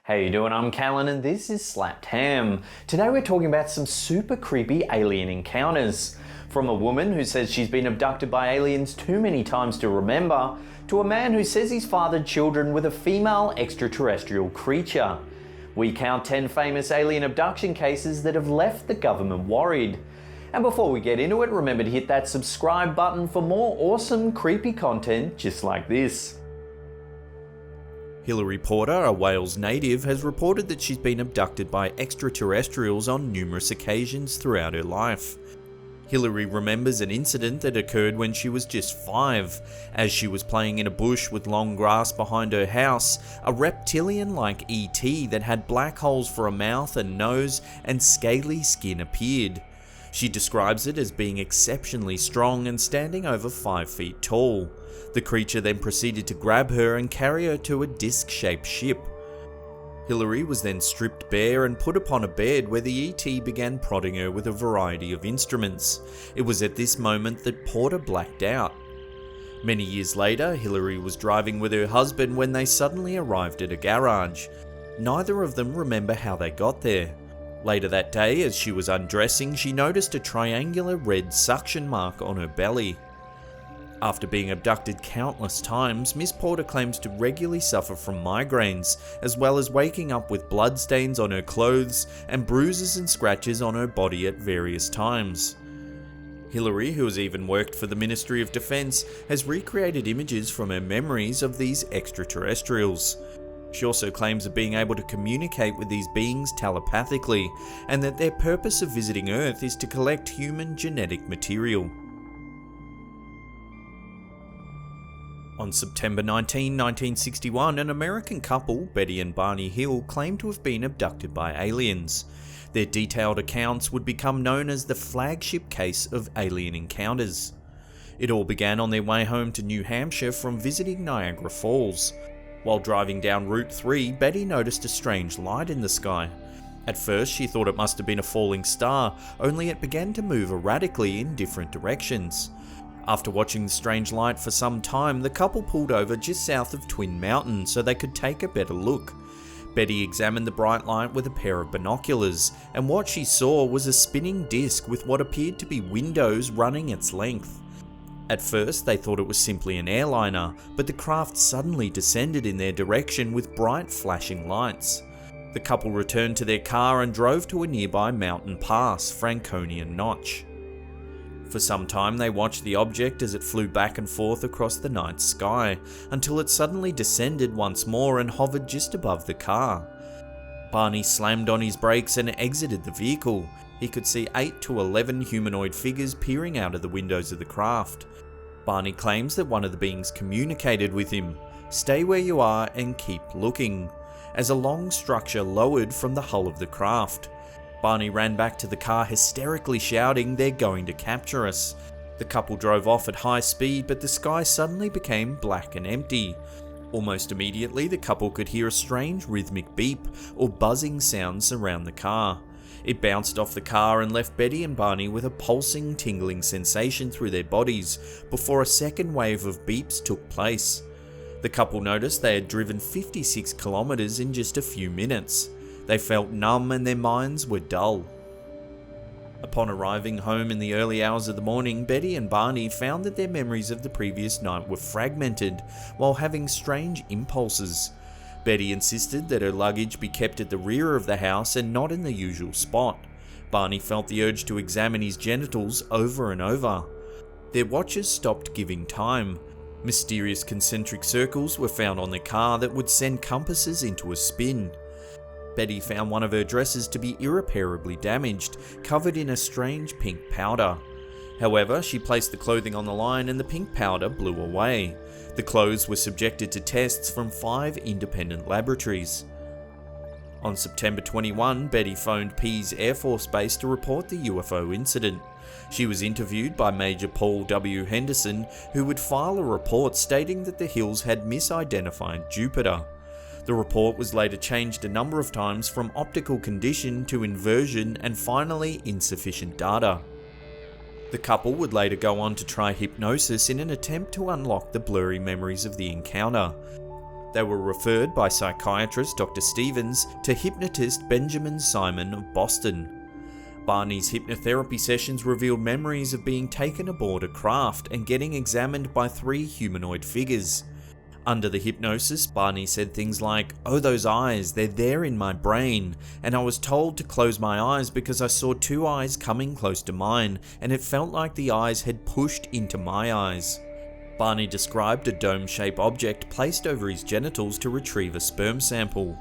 How you doing? I'm Callan and this is Slapped Ham. Today we're talking about some super creepy alien encounters. From a woman who says she's been abducted by aliens too many times to remember, to a man who says he's fathered children with a female extraterrestrial creature. We count 10 famous alien abduction cases that have left the government worried. And before we get into it, remember to hit that subscribe button for more awesome creepy content just like this. Hilary Porter, a Wales native, has reported that she's been abducted by extraterrestrials on numerous occasions throughout her life. Hilary remembers an incident that occurred when she was just 5. As she was playing in a bush with long grass behind her house, a reptilian-like ET that had black holes for a mouth and nose and scaly skin appeared. She describes it as being exceptionally strong and standing over 5 feet tall. The creature then proceeded to grab her and carry her to a disc-shaped ship. Hilary was then stripped bare and put upon a bed where the ET began prodding her with a variety of instruments. It was at this moment that Porter blacked out. Many years later, Hilary was driving with her husband when they suddenly arrived at a garage. Neither of them remember how they got there. Later that day, as she was undressing, she noticed a triangular red suction mark on her belly. After being abducted countless times, Miss Porter claims to regularly suffer from migraines, as well as waking up with bloodstains on her clothes and bruises and scratches on her body at various times. Hilary, who has even worked for the Ministry of Defence, has recreated images from her memories of these extraterrestrials. She also claims of being able to communicate with these beings telepathically, and that their purpose of visiting Earth is to collect human genetic material. On September 19, 1961, an American couple, Betty and Barney Hill, claimed to have been abducted by aliens. Their detailed accounts would become known as the flagship case of alien encounters. It all began on their way home to New Hampshire from visiting Niagara Falls. While driving down Route 3, Betty noticed a strange light in the sky. At first, she thought it must have been a falling star, only it began to move erratically in different directions. After watching the strange light for some time, the couple pulled over just south of Twin Mountain so they could take a better look. Betty examined the bright light with a pair of binoculars, and what she saw was a spinning disc with what appeared to be windows running its length. At first, they thought it was simply an airliner, but the craft suddenly descended in their direction with bright flashing lights. The couple returned to their car and drove to a nearby mountain pass, Franconian Notch. For some time they watched the object as it flew back and forth across the night sky, until it suddenly descended once more and hovered just above the car. Barney slammed on his brakes and exited the vehicle. He could see 8 to 11 humanoid figures peering out of the windows of the craft. Barney claims that one of the beings communicated with him, "Stay where you are and keep looking," as a long structure lowered from the hull of the craft. Barney ran back to the car hysterically shouting, "They're going to capture us." The couple drove off at high speed, but the sky suddenly became black and empty. Almost immediately, the couple could hear a strange rhythmic beep or buzzing sound surround the car. It bounced off the car and left Betty and Barney with a pulsing, tingling sensation through their bodies before a second wave of beeps took place. The couple noticed they had driven 56 kilometers in just a few minutes. They felt numb and their minds were dull. Upon arriving home in the early hours of the morning, Betty and Barney found that their memories of the previous night were fragmented while having strange impulses. Betty insisted that her luggage be kept at the rear of the house and not in the usual spot. Barney felt the urge to examine his genitals over and over. Their watches stopped giving time. Mysterious concentric circles were found on their car that would send compasses into a spin. Betty found one of her dresses to be irreparably damaged, covered in a strange pink powder. However, she placed the clothing on the line and the pink powder blew away. The clothes were subjected to tests from 5 independent laboratories. On September 21, Betty phoned Pease Air Force Base to report the UFO incident. She was interviewed by Major Paul W. Henderson, who would file a report stating that the hills had misidentified Jupiter. The report was later changed a number of times from optical condition to inversion and finally insufficient data. The couple would later go on to try hypnosis in an attempt to unlock the blurry memories of the encounter. They were referred by psychiatrist Dr. Stevens to hypnotist Benjamin Simon of Boston. Barney's hypnotherapy sessions revealed memories of being taken aboard a craft and getting examined by 3 humanoid figures. Under the hypnosis, Barney said things like, "Oh, those eyes, they're there in my brain, and I was told to close my eyes because I saw 2 eyes coming close to mine, and it felt like the eyes had pushed into my eyes." Barney described a dome-shaped object placed over his genitals to retrieve a sperm sample.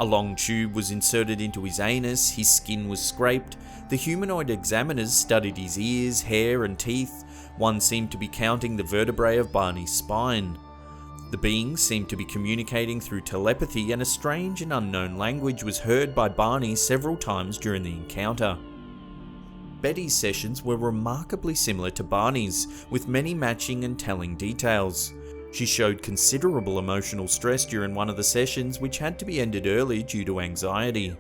A long tube was inserted into his anus, his skin was scraped. The humanoid examiners studied his ears, hair, and teeth. One seemed to be counting the vertebrae of Barney's spine. The beings seemed to be communicating through telepathy, and a strange and unknown language was heard by Barney several times during the encounter. Betty's sessions were remarkably similar to Barney's, with many matching and telling details. She showed considerable emotional stress during one of the sessions, which had to be ended early due to anxiety.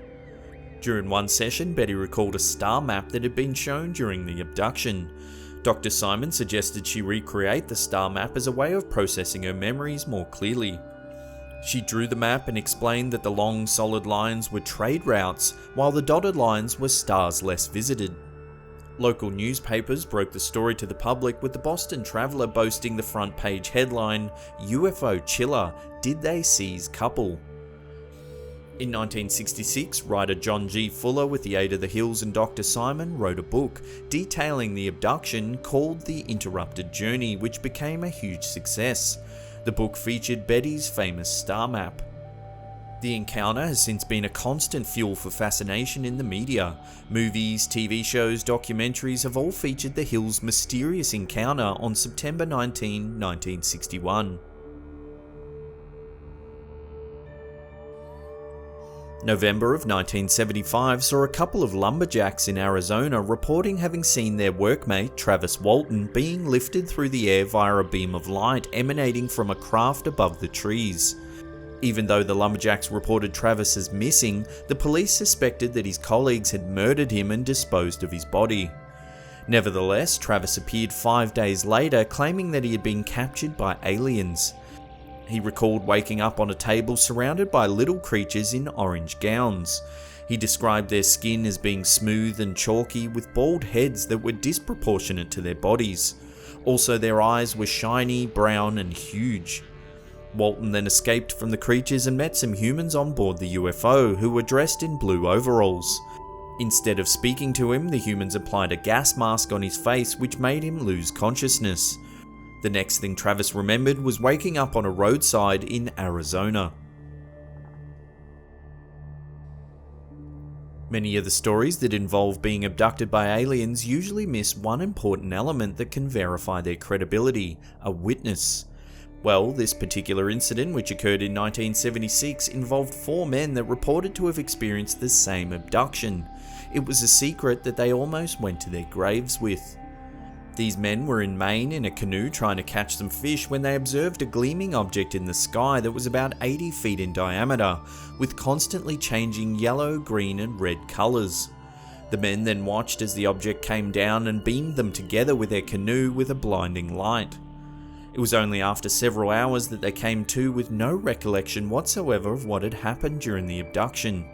During one session, Betty recalled a star map that had been shown during the abduction. Dr. Simon suggested she recreate the star map as a way of processing her memories more clearly. She drew the map and explained that the long solid lines were trade routes, while the dotted lines were stars less visited. Local newspapers broke the story to the public, with the Boston Traveler boasting the front page headline, "UFO Chiller, Did They Seize Couple?" In 1966, writer John G. Fuller, with the aid of the Hills and Dr. Simon, wrote a book detailing the abduction called The Interrupted Journey, which became a huge success. The book featured Betty's famous star map. The encounter has since been a constant fuel for fascination in the media. Movies, TV shows, documentaries have all featured the Hills' mysterious encounter on September 19, 1961. November of 1975 saw a couple of lumberjacks in Arizona reporting having seen their workmate, Travis Walton, being lifted through the air via a beam of light emanating from a craft above the trees. Even though the lumberjacks reported Travis as missing, the police suspected that his colleagues had murdered him and disposed of his body. Nevertheless, Travis appeared 5 days later, claiming that he had been captured by aliens. He recalled waking up on a table surrounded by little creatures in orange gowns. He described their skin as being smooth and chalky, with bald heads that were disproportionate to their bodies. Also, their eyes were shiny, brown, and huge. Walton then escaped from the creatures and met some humans on board the UFO who were dressed in blue overalls. Instead of speaking to him, the humans applied a gas mask on his face, which made him lose consciousness. The next thing Travis remembered was waking up on a roadside in Arizona. Many of the stories that involve being abducted by aliens usually miss one important element that can verify their credibility: a witness. Well, this particular incident, which occurred in 1976, involved 4 men that reported to have experienced the same abduction. It was a secret that they almost went to their graves with. These men were in Maine in a canoe trying to catch some fish when they observed a gleaming object in the sky that was about 80 feet in diameter, with constantly changing yellow, green, and red colours. The men then watched as the object came down and beamed them together with their canoe with a blinding light. It was only after several hours that they came to with no recollection whatsoever of what had happened during the abduction.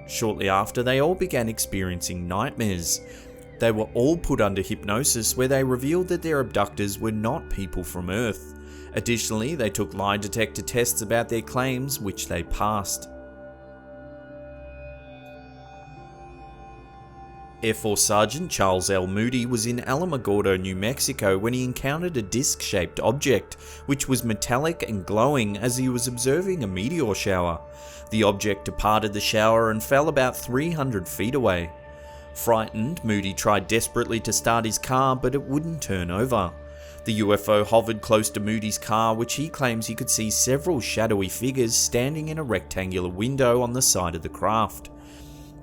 Shortly after, they all began experiencing nightmares. They were all put under hypnosis, where they revealed that their abductors were not people from Earth. Additionally, they took lie detector tests about their claims, which they passed. Air Force Sergeant Charles L. Moody was in Alamogordo, New Mexico, when he encountered a disc-shaped object, which was metallic and glowing, as he was observing a meteor shower. The object departed the shower and fell about 300 feet away. Frightened, Moody tried desperately to start his car, but it wouldn't turn over. The UFO hovered close to Moody's car, which he claims he could see several shadowy figures standing in a rectangular window on the side of the craft.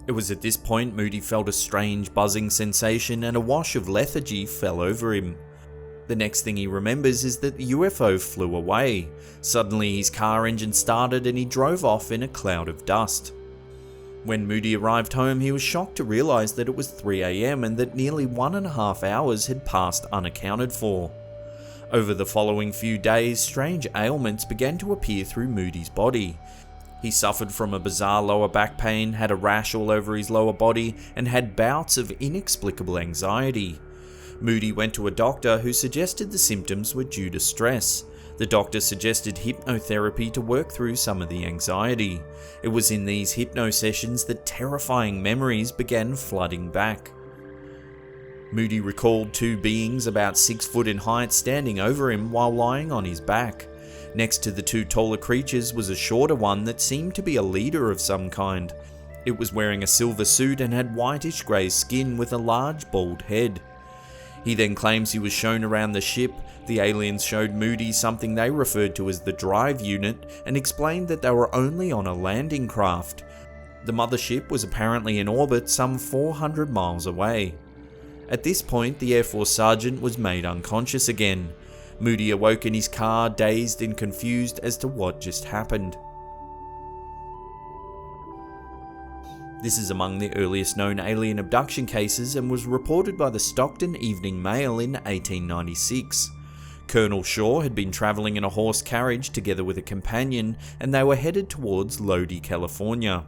It was at this point Moody felt a strange buzzing sensation and a wash of lethargy fell over him. The next thing he remembers is that the UFO flew away. Suddenly his car engine started and he drove off in a cloud of dust. When Moody arrived home, he was shocked to realise that it was 3 AM and that nearly 1.5 hours had passed unaccounted for. Over the following few days, strange ailments began to appear through Moody's body. He suffered from a bizarre lower back pain, had a rash all over his lower body, and had bouts of inexplicable anxiety. Moody went to a doctor who suggested the symptoms were due to stress. The doctor suggested hypnotherapy to work through some of the anxiety. It was in these hypno sessions that terrifying memories began flooding back. Moody recalled two beings about 6 foot in height standing over him while lying on his back. Next to the two taller creatures was a shorter one that seemed to be a leader of some kind. It was wearing a silver suit and had whitish grey skin with a large bald head. He then claims he was shown around the ship. The aliens showed Moody something they referred to as the drive unit and explained that they were only on a landing craft. The mothership was apparently in orbit some 400 miles away. At this point, the Air Force sergeant was made unconscious again. Moody awoke in his car, dazed and confused as to what just happened. This is among the earliest known alien abduction cases and was reported by the Stockton Evening Mail in 1896. Colonel Shaw had been travelling in a horse carriage together with a companion, and they were headed towards Lodi, California.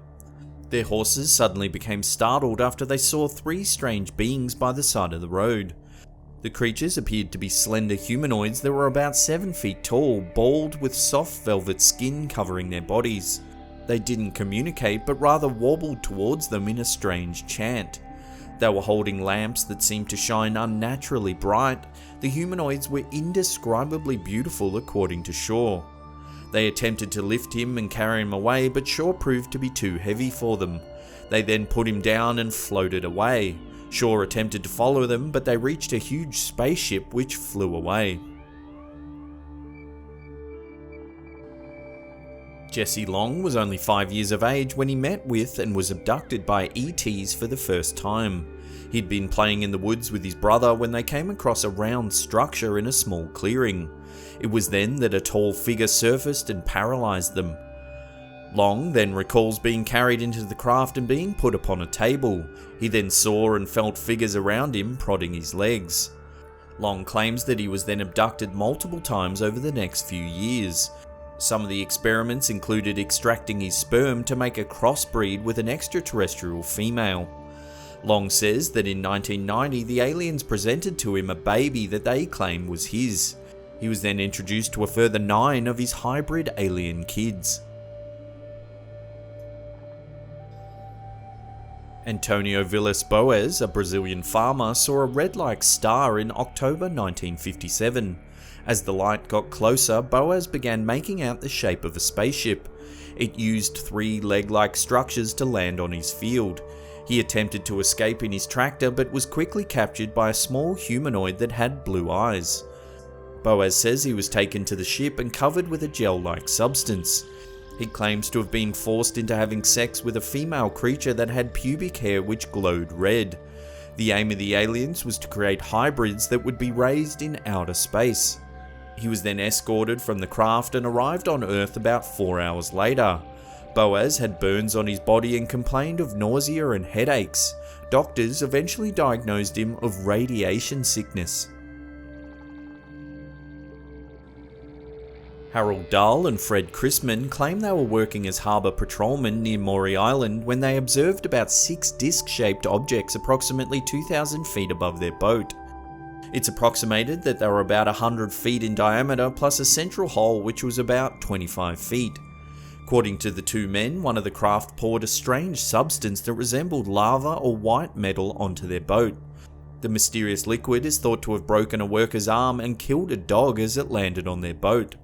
Their horses suddenly became startled after they saw 3 strange beings by the side of the road. The creatures appeared to be slender humanoids that were about 7 feet tall, bald with soft velvet skin covering their bodies. They didn't communicate, but rather warbled towards them in a strange chant. They were holding lamps that seemed to shine unnaturally bright. The humanoids were indescribably beautiful according to Shaw. They attempted to lift him and carry him away, but Shaw proved to be too heavy for them. They then put him down and floated away. Shaw attempted to follow them, but they reached a huge spaceship which flew away. Jesse Long was only 5 years of age when he met with and was abducted by ETs for the first time. He'd been playing in the woods with his brother when they came across a round structure in a small clearing. It was then that a tall figure surfaced and paralysed them. Long then recalls being carried into the craft and being put upon a table. He then saw and felt figures around him prodding his legs. Long claims that he was then abducted multiple times over the next few years. Some of the experiments included extracting his sperm to make a crossbreed with an extraterrestrial female. Long says that in 1990 the aliens presented to him a baby that they claim was his. He was then introduced to a further 9 of his hybrid alien kids. Antonio Villas Boas, a Brazilian farmer, saw a red-like star in October 1957. As the light got closer, Boas began making out the shape of a spaceship. It used 3 leg-like structures to land on his field. He attempted to escape in his tractor but was quickly captured by a small humanoid that had blue eyes. Boas says he was taken to the ship and covered with a gel-like substance. He claims to have been forced into having sex with a female creature that had pubic hair which glowed red. The aim of the aliens was to create hybrids that would be raised in outer space. He was then escorted from the craft and arrived on Earth about 4 hours later. Boas had burns on his body and complained of nausea and headaches. Doctors eventually diagnosed him of radiation sickness. Harold Dahl and Fred Chrisman claim they were working as harbour patrolmen near Maury Island when they observed about 6 disc-shaped objects approximately 2,000 feet above their boat. It's approximated that they were about 100 feet in diameter plus a central hole which was about 25 feet. According to the 2 men, one of the craft poured a strange substance that resembled lava or white metal onto their boat. The mysterious liquid is thought to have broken a worker's arm and killed a dog as it landed on their boat.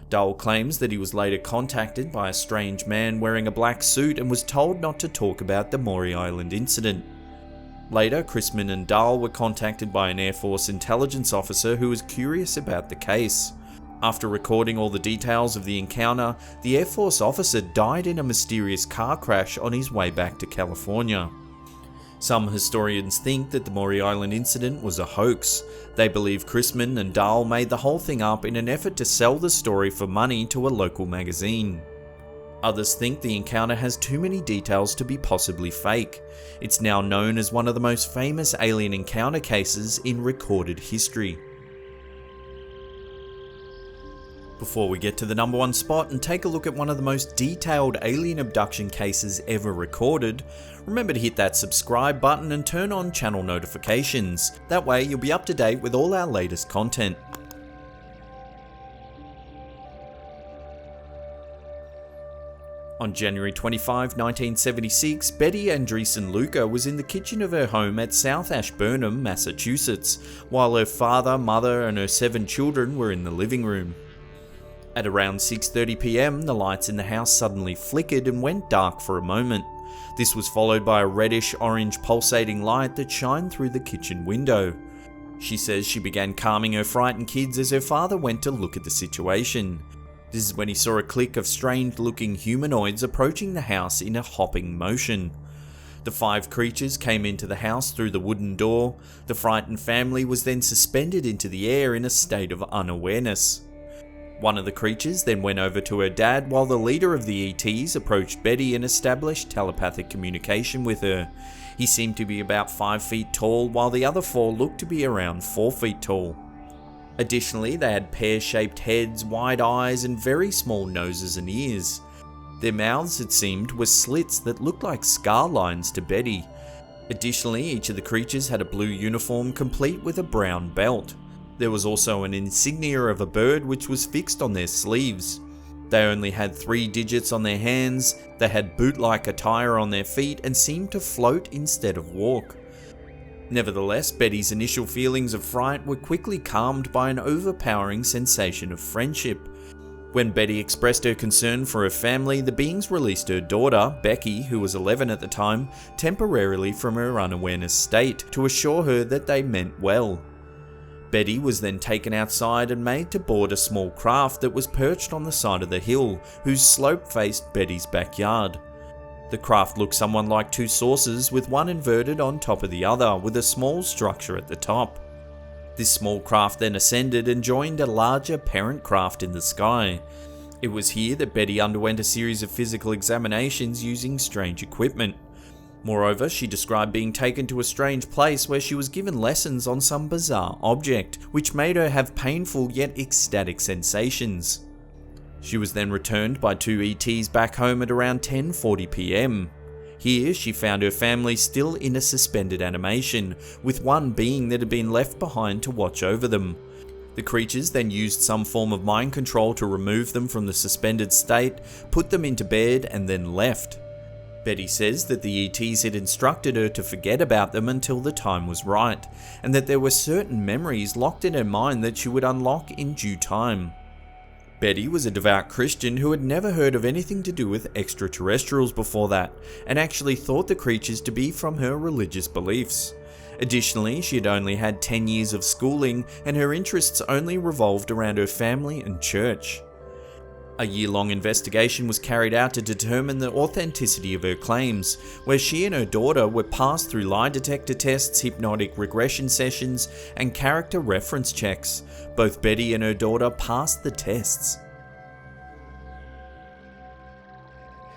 Dahl claims that he was later contacted by a strange man wearing a black suit and was told not to talk about the Maury Island incident. Later, Chrisman and Dahl were contacted by an Air Force intelligence officer who was curious about the case. After recording all the details of the encounter, the Air Force officer died in a mysterious car crash on his way back to California. Some historians think that the Maury Island incident was a hoax. They believe Chrisman and Dahl made the whole thing up in an effort to sell the story for money to a local magazine. Others think the encounter has too many details to be possibly fake. It's now known as one of the most famous alien encounter cases in recorded history. Before we get to the number one spot and take a look at one of the most detailed alien abduction cases ever recorded, remember to hit that subscribe button and turn on channel notifications. That way you'll be up to date with all our latest content. On January 25, 1976, Betty Andreasson Luca was in the kitchen of her home at South Ashburnham, Massachusetts, while her father, mother and her 7 children were in the living room. At around 6:30 p.m, the lights in the house suddenly flickered and went dark for a moment. This was followed by a reddish-orange pulsating light that shined through the kitchen window. She says she began calming her frightened kids as her father went to look at the situation. This is when he saw a clique of strange-looking humanoids approaching the house in a hopping motion. The 5 creatures came into the house through the wooden door. The frightened family was then suspended into the air in a state of unawareness. One of the creatures then went over to her dad while the leader of the ETs approached Betty and established telepathic communication with her. He seemed to be about 5 feet tall while the other 4 looked to be around 4 feet tall. Additionally, they had pear-shaped heads, wide eyes and very small noses and ears. Their mouths, it seemed, were slits that looked like scar lines to Betty. Additionally, each of the creatures had a blue uniform complete with a brown belt. There was also an insignia of a bird which was fixed on their sleeves. They only had 3 digits on their hands, they had boot-like attire on their feet and seemed to float instead of walk. Nevertheless, Betty's initial feelings of fright were quickly calmed by an overpowering sensation of friendship. When Betty expressed her concern for her family, the beings released her daughter, Becky, who was 11 at the time, temporarily from her unawareness state to assure her that they meant well. Betty was then taken outside and made to board a small craft that was perched on the side of the hill, whose slope faced Betty's backyard. The craft looked somewhat like 2 saucers, with one inverted on top of the other, with a small structure at the top. This small craft then ascended and joined a larger parent craft in the sky. It was here that Betty underwent a series of physical examinations using strange equipment. Moreover, she described being taken to a strange place where she was given lessons on some bizarre object, which made her have painful yet ecstatic sensations. She was then returned by 2 ETs back home at around 10:40 p.m. Here, she found her family still in a suspended animation, with one being that had been left behind to watch over them. The creatures then used some form of mind control to remove them from the suspended state, put them into bed, and then left. Betty says that the ETs had instructed her to forget about them until the time was right, and that there were certain memories locked in her mind that she would unlock in due time. Betty was a devout Christian who had never heard of anything to do with extraterrestrials before that, and actually thought the creatures to be from her religious beliefs. Additionally, she had only had 10 years of schooling, and her interests only revolved around her family and church. A year-long investigation was carried out to determine the authenticity of her claims, where she and her daughter were passed through lie detector tests, hypnotic regression sessions, and character reference checks. Both Betty and her daughter passed the tests.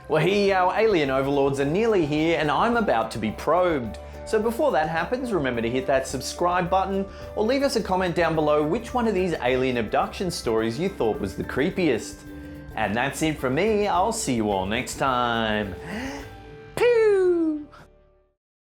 Well, here our alien overlords are nearly here and I'm about to be probed. So before that happens, remember to hit that subscribe button or leave us a comment down below which one of these alien abduction stories you thought was the creepiest. And that's it from me, I'll see you all next time.